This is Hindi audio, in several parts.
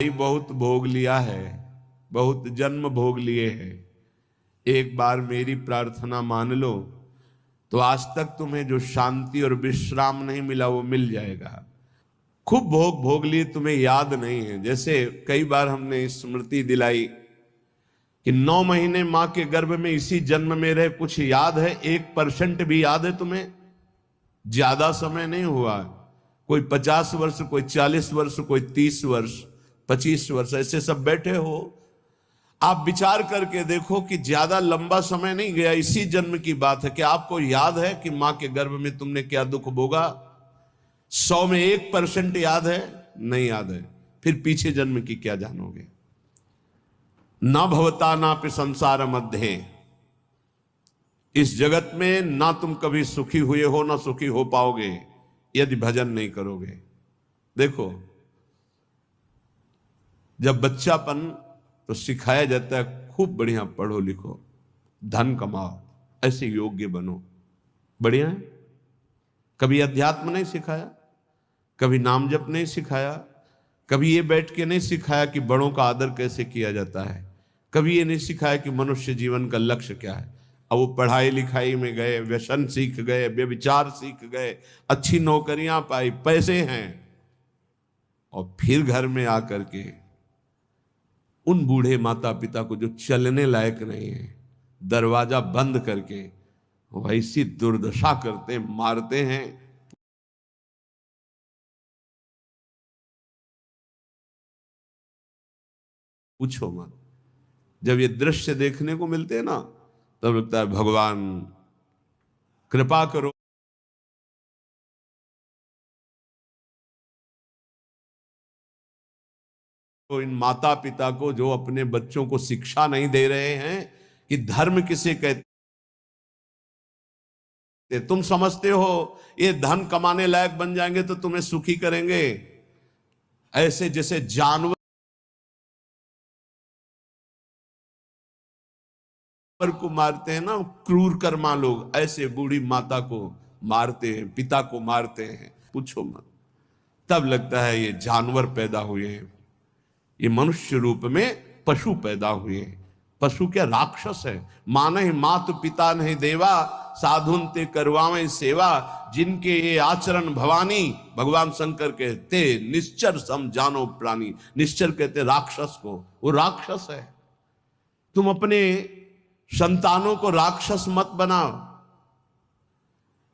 भाई बहुत भोग लिया है, बहुत जन्म भोग लिए हैं, एक बार मेरी प्रार्थना मान लो तो आज तक तुम्हें जो शांति और विश्राम नहीं मिला वो मिल जाएगा। खूब भोग भोग लिए, तुम्हें याद नहीं है। जैसे कई बार हमने स्मृति दिलाई कि 9 महीने मां के गर्भ में इसी जन्म में रहे, कुछ याद है? 1% भी याद है तुम्हें? ज्यादा समय नहीं हुआ, कोई 50 वर्ष, कोई 40 वर्ष, कोई 30 वर्ष, 25 वर्ष, ऐसे सब बैठे हो। आप विचार करके देखो कि ज्यादा लंबा समय नहीं गया, इसी जन्म की बात है। कि आपको याद है कि मां के गर्भ में तुमने क्या दुख भोगा? 100 में 1% याद है? नहीं याद है। फिर पीछे जन्म की क्या जानोगे? ना भवता ना पे संसार मध्य, इस जगत में ना तुम कभी सुखी हुए हो ना सुखी हो पाओगे यदि भजन नहीं करोगे। देखो, जब बच्चापन तो सिखाया जाता है खूब बढ़िया पढ़ो लिखो, धन कमाओ, ऐसे योग्य बनो, बढ़िया है। कभी अध्यात्म नहीं सिखाया, कभी नाम जप नहीं सिखाया, कभी ये बैठ के नहीं सिखाया कि बड़ों का आदर कैसे किया जाता है, कभी ये नहीं सिखाया कि मनुष्य जीवन का लक्ष्य क्या है। अब वो पढ़ाई लिखाई में गए, व्यसन सीख गए, व्यभिचार सीख गए, अच्छी नौकरियां पाई, पैसे हैं, और फिर घर में आकर के उन बूढ़े माता पिता को जो चलने लायक नहीं है, दरवाजा बंद करके वैसी दुर्दशा करते, मारते हैं। पूछो मत। जब ये दृश्य देखने को मिलते हैं ना, तब लगता है भगवान कृपा करो। तो इन माता पिता को जो अपने बच्चों को शिक्षा नहीं दे रहे हैं कि धर्म किसे कहते, तुम समझते हो ये धन कमाने लायक बन जाएंगे तो तुम्हें सुखी करेंगे, ऐसे जैसे जानवर को मारते हैं ना क्रूर कर्मा लोग, ऐसे बूढ़ी माता को मारते हैं, पिता को मारते हैं। पूछो मत। तब लगता है ये जानवर पैदा हुए हैं, ये मनुष्य रूप में पशु पैदा हुए हैं। पशु क्या, राक्षस है। माने मातु पिता नहीं देवा, साधुन ते करवावे सेवा, जिनके ये आचरण भवानी, भगवान शंकर कहते निश्चर सम जानो प्राणी। निश्चर कहते राक्षस को, वो राक्षस है। तुम अपने संतानों को राक्षस मत बनाओ।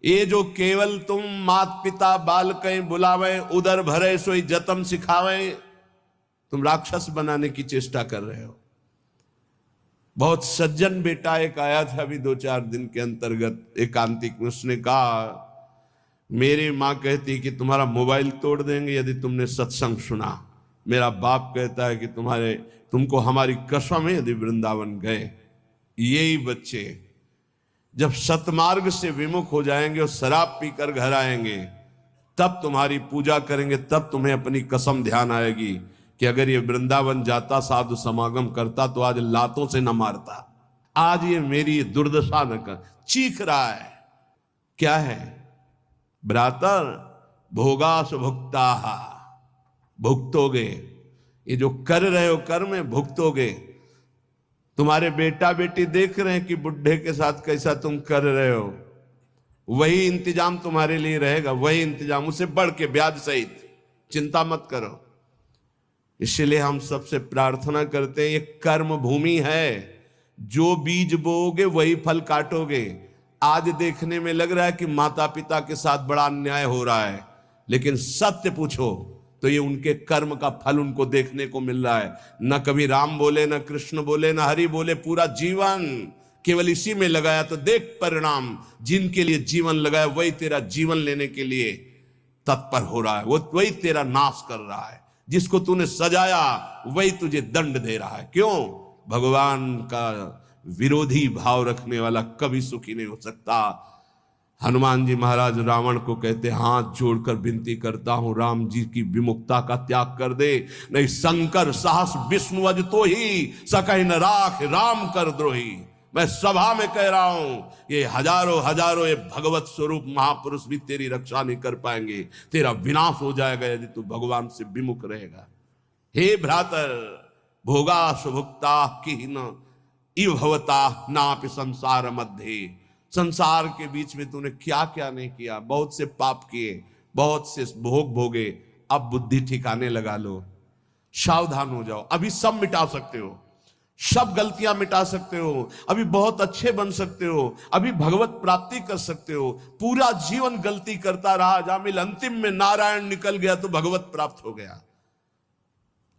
ये जो केवल तुम मात पिता बाल कहीं बुलावे, उदर भरे सोई जतम सिखावे, तुम राक्षस बनाने की चेष्टा कर रहे हो। बहुत सज्जन बेटा एक आया था अभी 2-4 दिन के अंतर्गत, एकांतिक में। उसने कहा मेरी मां कहती कि तुम्हारा मोबाइल तोड़ देंगे यदि तुमने सत्संग सुना। मेरा बाप कहता है कि तुमको हमारी कसम है यदि वृंदावन गए। यही बच्चे जब सतमार्ग से विमुख हो जाएंगे और शराब पीकर घर आएंगे, तब तुम्हारी पूजा करेंगे, तब तुम्हें अपनी कसम ध्यान आएगी कि अगर ये वृंदावन जाता, साधु समागम करता, तो आज लातों से न मारता। आज ये मेरी दुर्दशा न कर। चीख रहा है, क्या है? भ्रातर भोगास भुक्ता, भुगतोगे। ये जो कर रहे हो कर्म भुगतोगे। तुम्हारे बेटा बेटी देख रहे हैं कि बुढ़े के साथ कैसा तुम कर रहे हो, वही इंतजाम तुम्हारे लिए रहेगा, वही इंतजाम, उसे बढ़ के ब्याज सहित। चिंता मत करो। इसलिए हम सबसे प्रार्थना करते हैं, ये कर्म भूमि है, जो बीज बोओगे वही फल काटोगे। आज देखने में लग रहा है कि माता पिता के साथ बड़ा अन्याय हो रहा है, लेकिन सत्य पूछो तो ये उनके कर्म का फल उनको देखने को मिल रहा है। न कभी राम बोले, न कृष्ण बोले, न हरि बोले, पूरा जीवन केवल इसी में लगाया। तो देख परिणाम, जिनके लिए जीवन लगाया वही तेरा जीवन लेने के लिए तत्पर हो रहा है, वो वही तेरा नाश कर रहा है। जिसको तूने सजाया वही तुझे दंड दे रहा है। क्यों? भगवान का विरोधी भाव रखने वाला कभी सुखी नहीं हो सकता। हनुमान जी महाराज रावण को कहते, हाथ जोड़कर विनती करता हूं, राम जी की विमुखता का त्याग कर दे, नहीं शंकर साहस विष्णु अज तो ही सकहि न राख राम कर द्रोही। मैं सभा में कह रहा हूं, ये हजारों हजारों ये भगवत स्वरूप महापुरुष भी तेरी रक्षा नहीं कर पाएंगे। तेरा विनाश हो जाएगा यदि तू भगवान से विमुख रहेगा। हे भ्रातर भोगा सुभुक्ता की न इव भवता नापि संसार मध्य। संसार के बीच में तूने क्या क्या नहीं किया, बहुत से पाप किए, बहुत से भोग भोगे, अब बुद्धि ठिकाने लगा लो, सावधान हो जाओ। अभी सब मिटा सकते हो, सब गलतियां मिटा सकते हो, अभी बहुत अच्छे बन सकते हो, अभी भगवत प्राप्ति कर सकते हो। पूरा जीवन गलती करता रहा, जामिल अंतिम में नारायण निकल गया तो भगवत प्राप्त हो गया।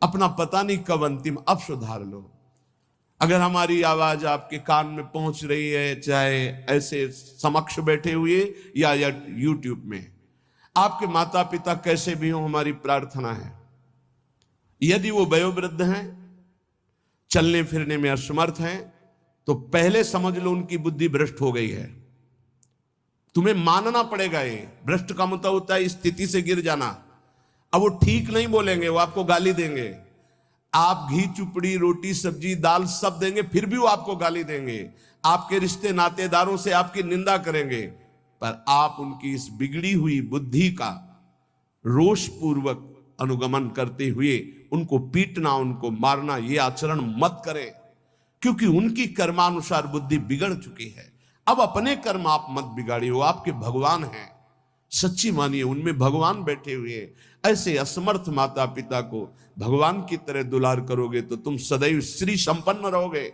अपना पता नहीं कब अंतिम, अब सुधार लो। अगर हमारी आवाज आपके कान में पहुंच रही है, चाहे ऐसे समक्ष बैठे हुए या यूट्यूब में, आपके माता पिता कैसे भी हो, हमारी प्रार्थना है यदि वो वयोवृद्ध हैं, चलने फिरने में असमर्थ हैं, तो पहले समझ लो उनकी बुद्धि भ्रष्ट हो गई है। तुम्हें मानना पड़ेगा। ये भ्रष्ट का मतलब होता है स्थिति से गिर जाना। अब वो ठीक नहीं बोलेंगे, वो आपको गाली देंगे। आप घी चुपड़ी रोटी सब्जी दाल सब देंगे, फिर भी वो आपको गाली देंगे। आपके रिश्ते नातेदारों से आपकी निंदा करेंगे, पर आप उनकी इस बिगड़ी हुई बुद्धि का रोष पूर्वक अनुगमन करते हुए उनको पीटना, उनको मारना, ये आचरण मत करें, क्योंकि उनकी कर्मानुसार बुद्धि बिगड़ चुकी है। अब अपने कर्म आप मत बिगाड़िए, वो आपके भगवान हैं, सच्ची मानिए उनमें भगवान बैठे हुए। ऐसे असमर्थ माता पिता को भगवान की तरह दुलार करोगे तो तुम सदैव श्री संपन्न रहोगे,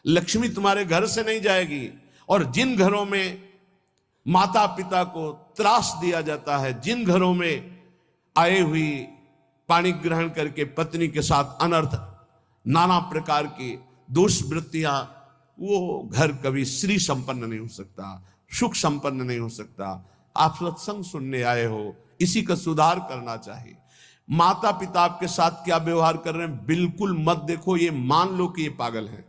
लक्ष्मी तुम्हारे घर से नहीं जाएगी। और जिन घरों में माता पिता को त्रास दिया जाता है, जिन घरों में आए हुई पानी ग्रहण करके पत्नी के साथ अनर्थ नाना प्रकार की दोष वृत्तियां, वो घर कभी श्री संपन्न नहीं हो सकता, सुख संपन्न नहीं हो सकता। आप सत्संग सुनने आए हो, इसी का सुधार करना चाहिए। माता पिता आपके साथ क्या व्यवहार कर रहे हैं बिल्कुल मत देखो, ये मान लो कि ये पागल है,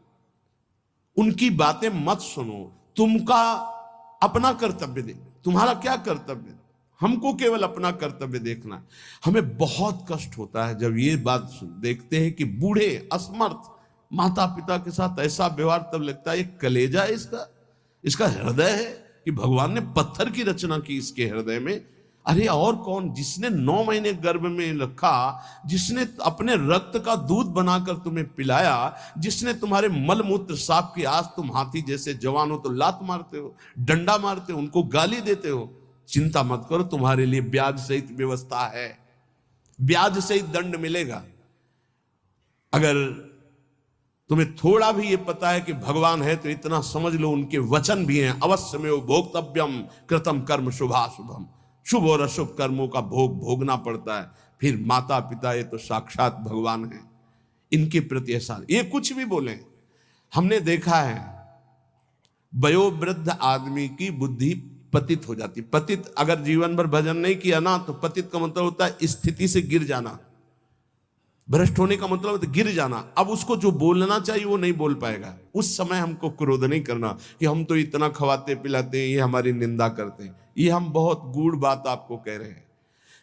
उनकी बातें मत सुनो। तुमका अपना कर्तव्य दे, तुम्हारा क्या कर्तव्य, हमको केवल अपना कर्तव्य देखना। हमें बहुत कष्ट होता है जब ये बात देखते हैं कि बूढ़े असमर्थ माता पिता के साथ ऐसा व्यवहार, तब लगता है ये कलेजा है इसका हृदय है कि भगवान ने पत्थर की रचना की इसके हृदय में। अरे और कौन, जिसने 9 महीने गर्भ में रखा, जिसने अपने रक्त का दूध बनाकर तुम्हें पिलाया, जिसने तुम्हारे मल मूत्र साफ किया, आज तुम हाथी जैसे जवान हो तो लात मारते हो, डंडा मारते हो, उनको गाली देते हो। चिंता मत करो, तुम्हारे लिए ब्याज सहित व्यवस्था है, ब्याज सहित दंड मिलेगा। अगर तुम्हें थोड़ा भी ये पता है कि भगवान है तो इतना समझ लो उनके वचन भी हैं, अवश्य में भोक्तव्यम कृतम कर्म शुभाशुभम, शुभ और अशुभ कर्मों का भोग भोगना पड़ता है। फिर माता पिता ये तो साक्षात भगवान है, इनके प्रति ऐसा ये कुछ भी बोले। हमने देखा है वयोवृद्ध आदमी की बुद्धि पतित हो जाती। पतित अगर जीवन भर भजन नहीं किया ना, तो पतित का मतलब होता है स्थिति से गिर जाना, भ्रष्ट होने का मतलब होता है गिर जाना। अब उसको जो बोलना चाहिए वो नहीं बोल पाएगा। उस समय हमको क्रोध नहीं करना कि हम तो इतना खवाते पिलाते हैं, ये हमारी निंदा करते हैं। ये हम बहुत गूढ़ बात आपको कह रहे हैं।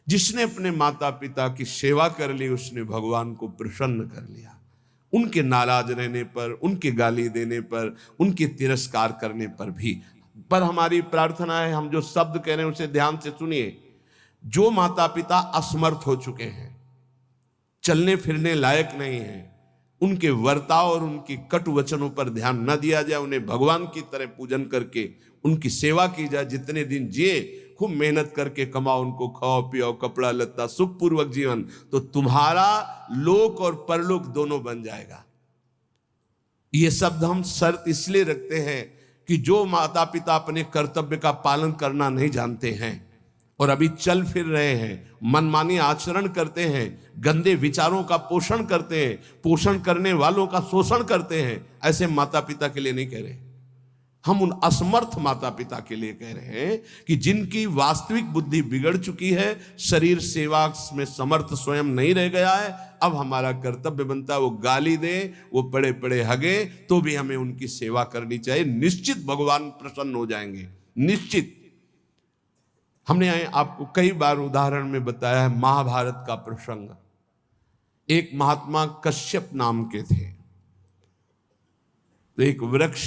जिसने अपने माता पिता की सेवा कर ली, उसने भगवान को प्रसन्न कर लिया। उनके नाराज रहने पर, उनके गाली देने पर, उनके तिरस्कार करने पर भी। पर हमारी प्रार्थना है, हम जो शब्द कह रहे हैं उसे ध्यान से सुनिए। जो माता पिता असमर्थ हो चुके हैं, चलने फिरने लायक नहीं है, उनके वर्ताव और उनकी कटु वचनों पर ध्यान न दिया जाए, उन्हें भगवान की तरह पूजन करके उनकी सेवा की जाए। जितने दिन जिए खूब मेहनत करके कमाओ, उनको खाओ पियो, कपड़ा लत्ता, सुखपूर्वक जीवन, तो तुम्हारा लोक और परलोक दोनों बन जाएगा। ये शब्द हम शर्त इसलिए रखते हैं कि जो माता पिता अपने कर्तव्य का पालन करना नहीं जानते हैं और अभी चल फिर रहे हैं, मनमानी आचरण करते हैं, गंदे विचारों का पोषण करते हैं, पोषण करने वालों का शोषण करते हैं, ऐसे माता पिता के लिए नहीं कह रहे। हम उन असमर्थ माता पिता के लिए कह रहे हैं कि जिनकी वास्तविक बुद्धि बिगड़ चुकी है, शरीर सेवा में समर्थ स्वयं नहीं रह गया है। अब हमारा कर्तव्य बनता है वो गाली दे, वो पड़े पड़े हगे, तो भी हमें उनकी सेवा करनी चाहिए। निश्चित भगवान प्रसन्न हो जाएंगे, निश्चित। हमने आपको कई बार उदाहरण में बताया है महाभारत का प्रसंग। एक महात्मा कश्यप नाम के थे, तो एक वृक्ष